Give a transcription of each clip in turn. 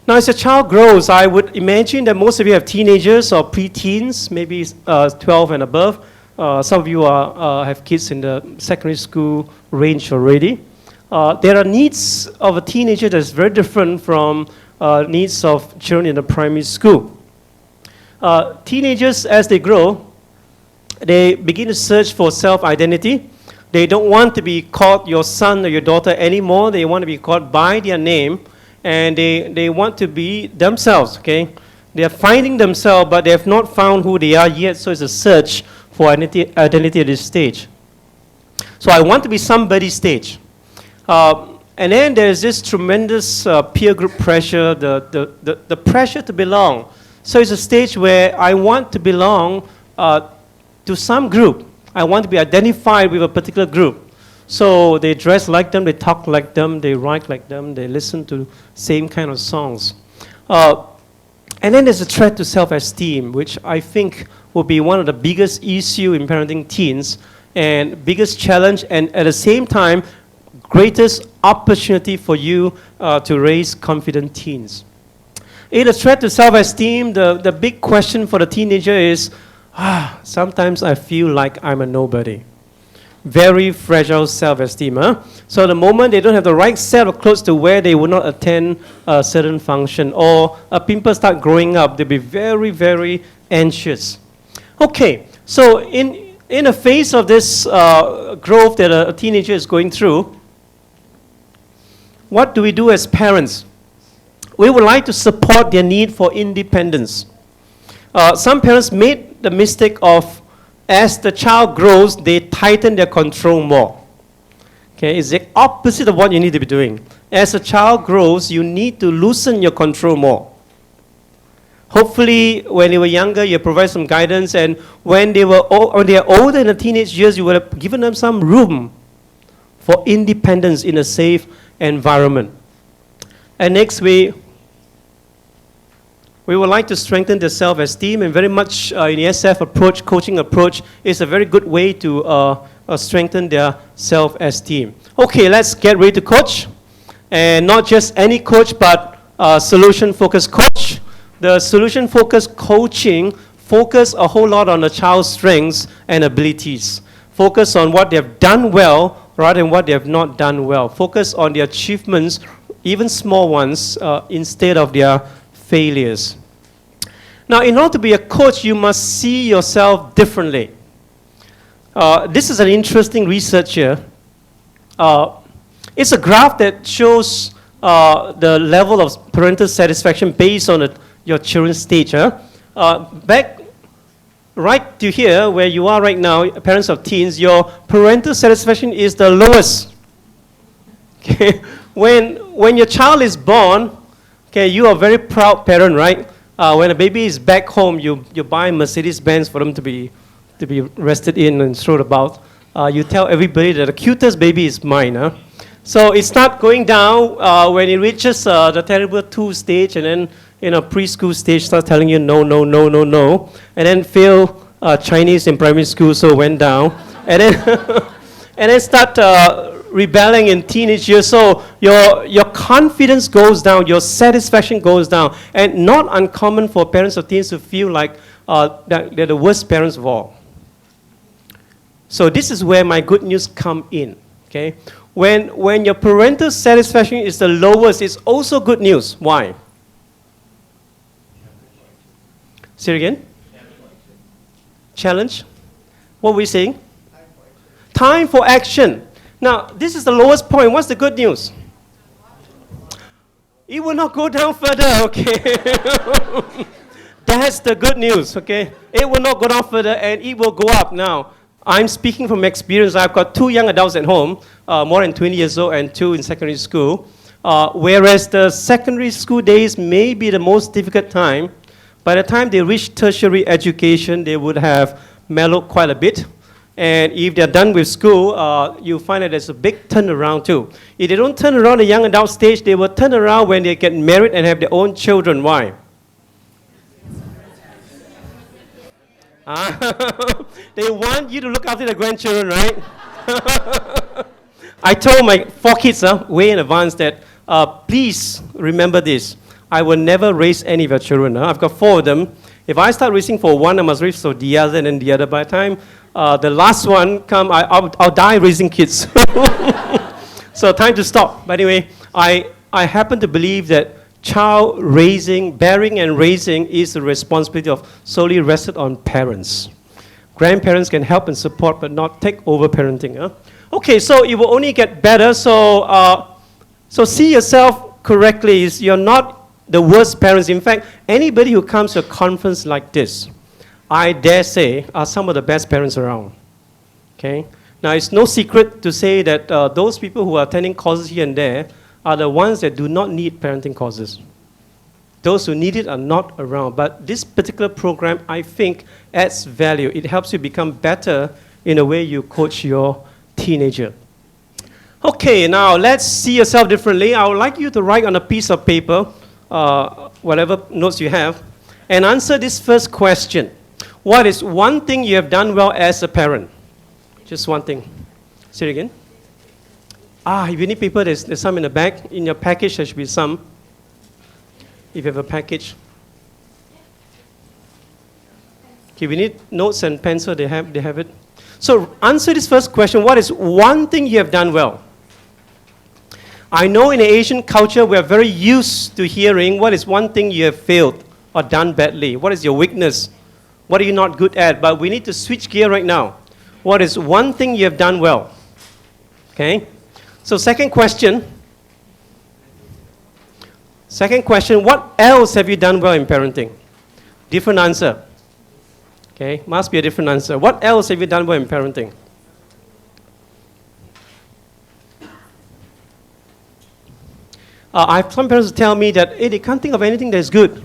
Now, as your child grows, I would imagine that most of you have teenagers or preteens, maybe 12 and above. Some of you have kids in the secondary school range already. There are needs of a teenager that's very different from needs of children in the primary school. Teenagers, as they grow, they begin to search for self-identity. They don't want to be called your son or your daughter anymore. They want to be called by their name, and they want to be themselves, okay? They are finding themselves, but they have not found who they are yet, so it's a search for identity at this stage. So I want to be somebody's stage. And then there's this tremendous peer group pressure, the pressure to belong. So it's a stage where I want to belong to some group. I want to be identified with a particular group. So they dress like them, they talk like them, they write like them, they listen to same kind of songs. And then there's a threat to self-esteem, which I think will be one of the biggest issue in parenting teens, and biggest challenge, and at the same time, greatest opportunity for you to raise confident teens. In a threat to self-esteem, the big question for the teenager is, sometimes I feel like I'm a nobody. Very fragile self-esteem. Huh? So the moment they don't have the right set of clothes to wear, they will not attend a certain function. Or a pimple start growing up, they'll be very, very anxious. Okay, so in the face of this growth that a teenager is going through, what do we do as parents? We would like to support their need for independence. Some parents made the mistake of, as the child grows, they tighten their control more. Okay, it's the opposite of what you need to be doing. As a child grows, you need to loosen your control more. Hopefully, when they were younger, you provide some guidance, and when they are older in the teenage years, you would have given them some room for independence in a safe environment. And next, we would like to strengthen their self-esteem, and very much in the SF approach, coaching approach, is a very good way to strengthen their self-esteem. Okay, let's get ready to coach. And not just any coach, but solution-focused coach. The solution-focused coaching focus a whole lot on the child's strengths and abilities. Focus on what they have done well rather than what they have not done well. Focus on the achievements, even small ones, instead of their failures. Now, in order to be a coach, you must see yourself differently. This is an interesting research here. It's a graph that shows the level of parental satisfaction based on your children's stage. Back right to here, where you are right now, parents of teens, your parental satisfaction is the lowest. Okay? When your child is born, okay, you are a very proud parent, right? When a baby is back home, you buy Mercedes-Benz for them to be rested in and thrown about. You tell everybody that the cutest baby is mine. Huh? So it starts going down when it reaches the terrible 2 stage, and then preschool stage starts telling you no, no, no, no, no, and then fail Chinese in primary school, so went down, and then and then start rebelling in teenage years. So your confidence goes down, your satisfaction goes down, and not uncommon for parents of teens to feel like that they're the worst parents of all. So this is where my good news come in. Okay, when your parental satisfaction is the lowest, it's also good news. Why? Say it again. Challenge. What were we saying? Time for action. Now, this is the lowest point. What's the good news? It will not go down further, okay? That's the good news, okay? It will not go down further, and it will go up. Now, I'm speaking from experience. I've got 2 young adults at home, more than 20 years old, and 2 in secondary school. Whereas the secondary school days may be the most difficult time, by the time they reach tertiary education, they would have mellowed quite a bit. And if they're done with school, you find that there's a big turnaround too. If they don't turn around the young adult stage, they will turn around when they get married and have their own children. Why? They want you to look after the grandchildren, right? I told my 4 kids way in advance that please remember this. I will never raise any of your children. I've got 4 of them. If I start raising for one, I must raise for the other and then the other. By the time the last one come, I'll die raising kids. So time to stop. But anyway, I happen to believe that child raising, bearing and raising is the responsibility of solely rested on parents. Grandparents can help and support, but not take over parenting. Okay, so it will only get better. So see yourself correctly. You're not the worst parents. In fact, anybody who comes to a conference like this, I dare say, are some of the best parents around. Okay. Now, it's no secret to say that those people who are attending courses here and there are the ones that do not need parenting courses. Those who need it are not around. But this particular program, I think, adds value. It helps you become better in the way you coach your teenager. Okay, now let's see yourself differently. I would like you to write on a piece of paper, whatever notes you have, and answer this first question. What is one thing you have done well as a parent? Just one thing. Say it again. If you need paper, there's some in the back. In your package, there should be some. If you have a package. Okay, we need notes and pencil. They have it. So answer this first question. What is one thing you have done well? I know in the Asian culture, we are very used to hearing what is one thing you have failed or done badly. What is your weakness? What are you not good at? But we need to switch gear right now. What is one thing you have done well? Okay. So second question. What else have you done well in parenting? Different answer. Okay. Must be a different answer. What else have you done well in parenting? I have some parents tell me that, hey, they can't think of anything that's good.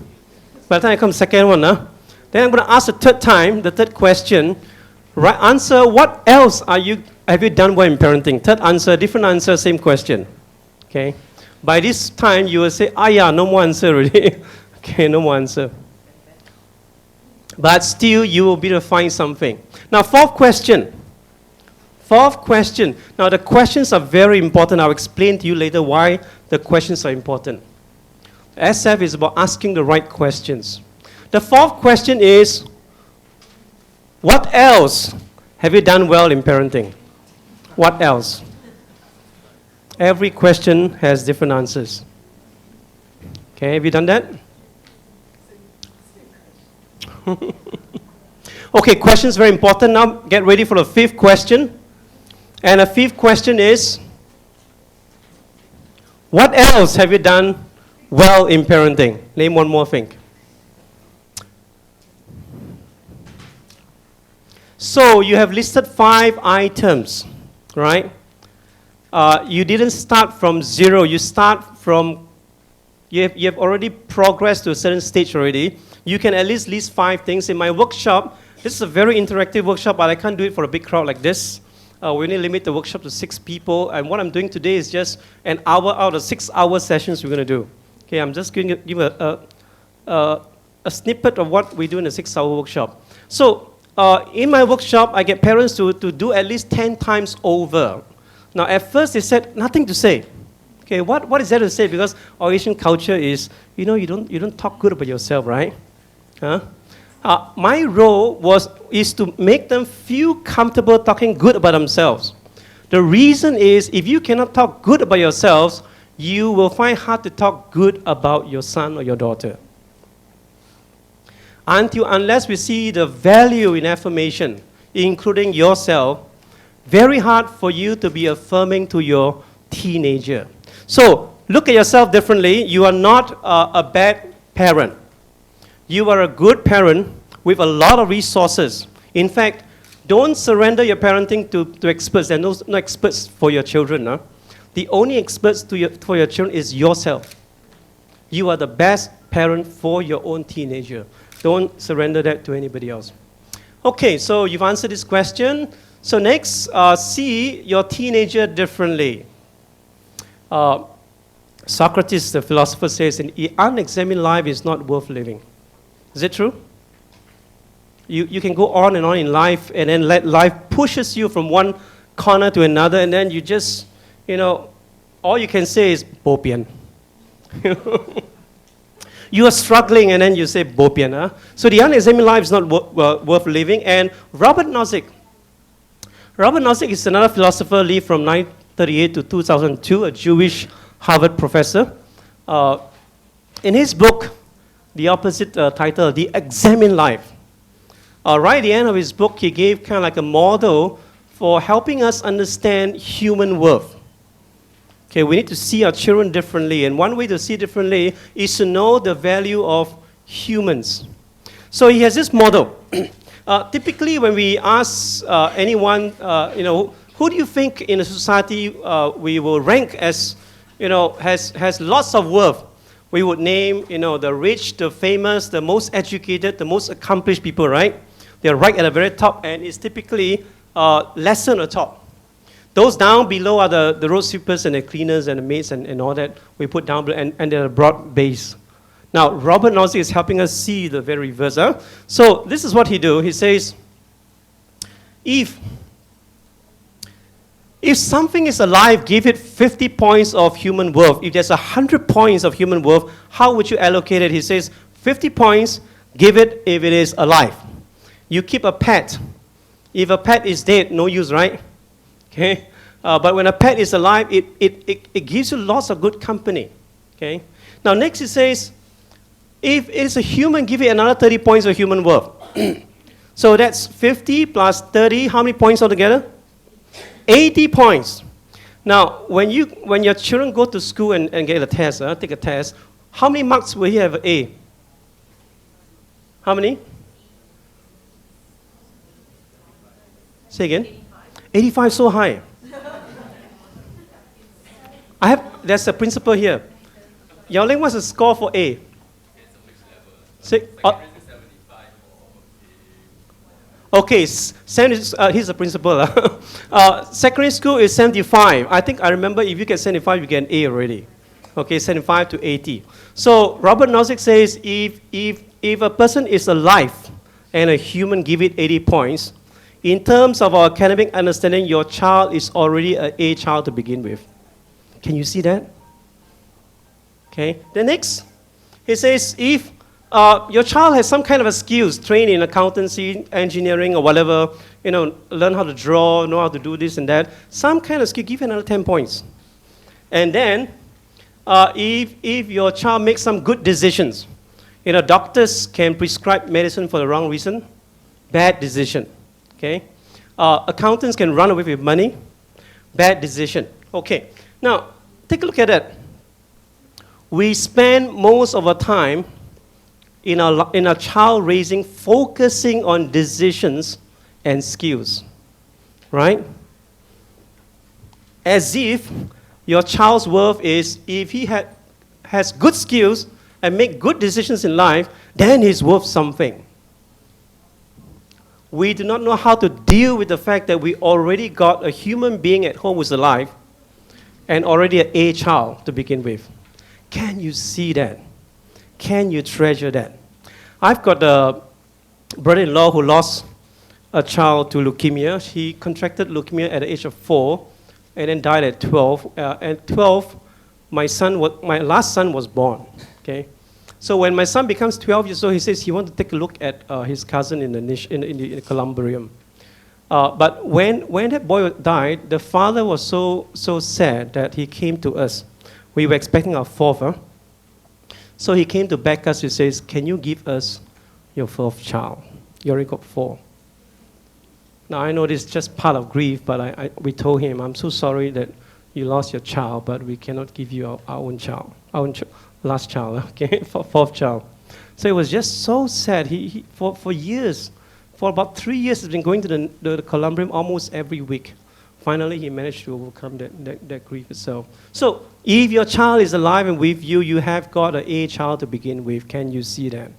By the time I come second one, then I'm going to ask the third question. Right answer, what else have you done well in parenting? Third answer, different answer, same question. Okay. By this time, you will say, no more answer already. Okay, no more answer. But still, you will be able to find something. Now, fourth question. Now, the questions are very important. I'll explain to you later why the questions are important. SF is about asking the right questions. The fourth question is, what else have you done well in parenting? What else? Every question has different answers. Okay, have you done that? Okay, questions very important. Now, get ready for the fifth question. And the fifth question is, what else have you done well in parenting? Name one more thing. So you have listed 5 items, right? You didn't start from zero. You start from, you have already progressed to a certain stage already. You can at least list 5 things. In my workshop, this is a very interactive workshop, but I can't do it for a big crowd like this. We only limit the workshop to 6 people, and what I'm doing today is just an hour out of 6-hour sessions we're going to do. Okay, I'm just going to give a snippet of what we do in a 6-hour workshop. So, in my workshop, I get parents to do at least 10 times over. Now, at first, they said nothing to say. Okay, what is there to say? Because our Asian culture is, you don't talk good about yourself, right? Huh? My role is to make them feel comfortable talking good about themselves. The reason is, if you cannot talk good about yourselves, you will find hard to talk good about your son or your daughter. Unless we see the value in affirmation, including yourself, very hard for you to be affirming to your teenager. So, look at yourself differently. You are not a bad parent. You are a good parent with a lot of resources. In fact, don't surrender your parenting to experts. There are no experts for your children. Huh? The only experts for your children is yourself. You are the best parent for your own teenager. Don't surrender that to anybody else. Okay, so you've answered this question. So next, see your teenager differently. Socrates, the philosopher, says, an unexamined life is not worth living. Is it true? You can go on and on in life, and then let life pushes you from one corner to another, and then you just, all you can say is, bo pian. You are struggling, and then you say, bopian, huh? So the unexamined life is not worth living. And Robert Nozick is another philosopher, lived from 1938 to 2002, a Jewish Harvard professor. In his book, the opposite title, The Examined Life, right at the end of his book, he gave kind of like a model for helping us understand human worth. Okay, we need to see our children differently, and one way to see differently is to know the value of humans. So he has this model. Typically, when we ask anyone, who do you think in a society we will rank as, has lots of worth? We would name, the rich, the famous, the most educated, the most accomplished people, right? They're right at the very top, and it's typically lesser on the top. Those down below are the road sweepers and the cleaners and the maids and all that we put down below, and they're broad base. Now, Robert Nozick is helping us see the very reverse. Huh? So this is what he do. He says, if something is alive, give it 50 points of human worth. If there's 100 points of human worth, how would you allocate it? He says, 50 points, give it if it is alive. You keep a pet. If a pet is dead, no use, right? Okay? But when a pet is alive, it gives you lots of good company. Okay? Now, next he says, if it's a human, give it another 30 points of human worth. So that's 50 plus 30. How many points altogether? 80 points. Now, when your children go to school and get a test, take a test, how many marks will he have A? How many? Say again? 85, so high. There's a principal here. Yao Ling, what's the score for A? Okay, he's the principal. Secondary school is 75. I remember if you get 75, you get an A already. Okay, 75 to 80. So Robert Nozick says if a person is alive and a human, give it 80 points. In terms of our academic understanding, your child is already an A child to begin with. Can you see that? Okay. The next, he says if your child has some kind of a skills, trained in accountancy, engineering, or whatever, learn how to draw, know how to do this and that, some kind of skill, give another 10 points. And then, if your child makes some good decisions, doctors can prescribe medicine for the wrong reason, bad decision. Okay, accountants can run away with money, bad decision. Okay, now take a look at that. We spend most of our time in our child raising focusing on decisions and skills, right? As if your child's worth is if he has good skills and make good decisions in life, then he's worth something. We do not know how to deal with the fact that we already got a human being at home who's alive and already an A child to begin with. Can you see that? Can you treasure that? I've got a brother-in-law who lost a child to leukemia. He contracted leukemia at the age of 4 and then died at 12. At 12, my last son was born. Okay? So when my son becomes 12 years old, he says he wants to take a look at his cousin in the columbarium. But when that boy died, the father was so sad that he came to us. We were expecting our fourth. So he came to beg us. He says, can you give us your fourth child? You already got 4. Now, I know this is just part of grief, but we told him, I'm so sorry that you lost your child, but we cannot give you our own child, last child, okay, fourth child. So it was just so sad. He for years, for about 3 years, he's been going to the columbarium almost every week. Finally, he managed to overcome that grief itself. So if your child is alive and with you, you have got an A child to begin with. Can you see that?